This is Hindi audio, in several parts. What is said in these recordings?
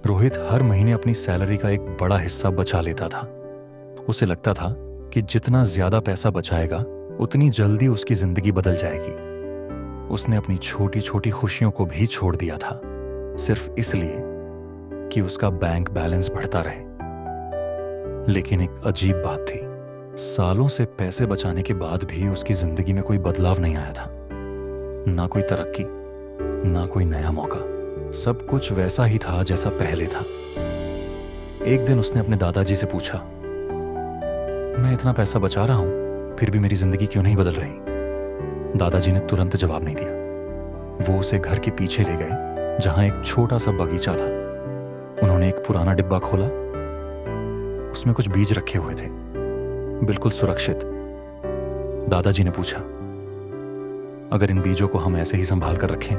रोहित हर महीने अपनी सैलरी का एक बड़ा हिस्सा बचा लेता था। उसे लगता था कि जितना ज्यादा पैसा बचाएगा उतनी जल्दी उसकी जिंदगी बदल जाएगी। उसने अपनी छोटी छोटी खुशियों को भी छोड़ दिया था, सिर्फ इसलिए कि उसका बैंक बैलेंस बढ़ता रहे। लेकिन एक अजीब बात थी, सालों से पैसे बचाने के बाद भी उसकी जिंदगी में कोई बदलाव नहीं आया था। ना कोई तरक्की, ना कोई नया मौका। सब कुछ वैसा ही था जैसा पहले था। एक दिन उसने अपने दादाजी से पूछा, मैं इतना पैसा बचा रहा हूं, फिर भी मेरी जिंदगी क्यों नहीं बदल रही? दादाजी ने तुरंत जवाब नहीं दिया। वो उसे घर के पीछे ले गए, जहां एक छोटा सा बगीचा था। उन्होंने एक पुराना डिब्बा खोला। उसमें कुछ बीज रखे हुए थे, बिल्कुल सुरक्षित। दादाजी ने पूछा, अगर इन बीजों को हम ऐसे ही संभाल कर रखें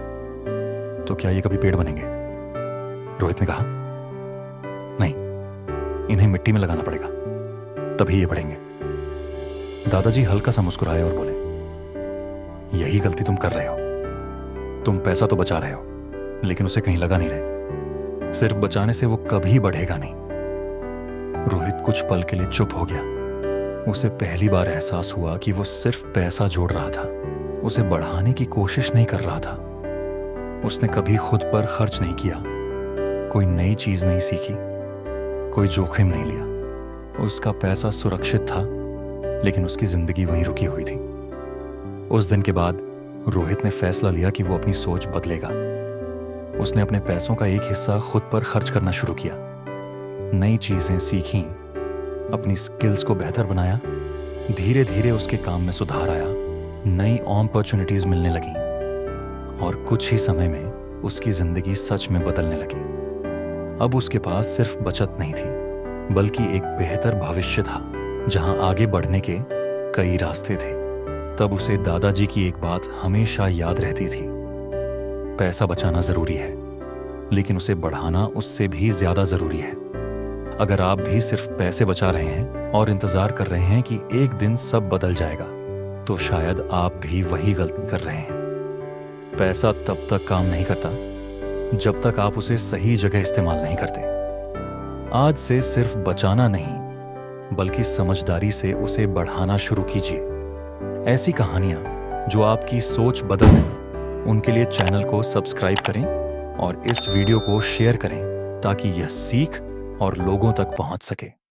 तो क्या ये कभी पेड़ बनेंगे? रोहित ने कहा, नहीं, इन्हें मिट्टी में लगाना पड़ेगा, तभी ये बढ़ेंगे। दादाजी हल्का सा मुस्कुराए और बोले, यही गलती तुम कर रहे हो। तुम पैसा तो बचा रहे हो, लेकिन उसे कहीं लगा नहीं रहे। सिर्फ बचाने से वो कभी बढ़ेगा नहीं। रोहित कुछ पल के लिए चुप हो गया। उसे पहली बार एहसास हुआ कि वो सिर्फ पैसा जोड़ रहा था, उसे बढ़ाने की कोशिश नहीं कर रहा था। उसने कभी खुद पर खर्च नहीं किया, कोई नई चीज नहीं सीखी, कोई जोखिम नहीं लिया। उसका पैसा सुरक्षित था, लेकिन उसकी जिंदगी वहीं रुकी हुई थी। उस दिन के बाद रोहित ने फैसला लिया कि वो अपनी सोच बदलेगा। उसने अपने पैसों का एक हिस्सा खुद पर खर्च करना शुरू किया, नई चीजें सीखी, अपनी स्किल्स को बेहतर बनाया। धीरे धीरे उसके काम में सुधार आया, नई अपॉर्चुनिटीज मिलने लगी और कुछ ही समय में उसकी जिंदगी सच में बदलने लगी। अब उसके पास सिर्फ बचत नहीं थी, बल्कि एक बेहतर भविष्य था, जहां आगे बढ़ने के कई रास्ते थे। तब उसे दादाजी की एक बात हमेशा याद रहती थी, पैसा बचाना जरूरी है, लेकिन उसे बढ़ाना उससे भी ज्यादा जरूरी है। अगर आप भी सिर्फ पैसे बचा रहे हैं और इंतजार कर रहे हैं कि एक दिन सब बदल जाएगा, तो शायद आप भी वही गलती कर रहे हैं। पैसा तब तक काम नहीं करता जब तक आप उसे सही जगह इस्तेमाल नहीं करते। आज से सिर्फ बचाना नहीं, बल्कि समझदारी से उसे बढ़ाना शुरू कीजिए। ऐसी कहानियां जो आपकी सोच बदल दें, उनके लिए चैनल को सब्सक्राइब करें और इस वीडियो को शेयर करें, ताकि यह सीख और लोगों तक पहुंच सके।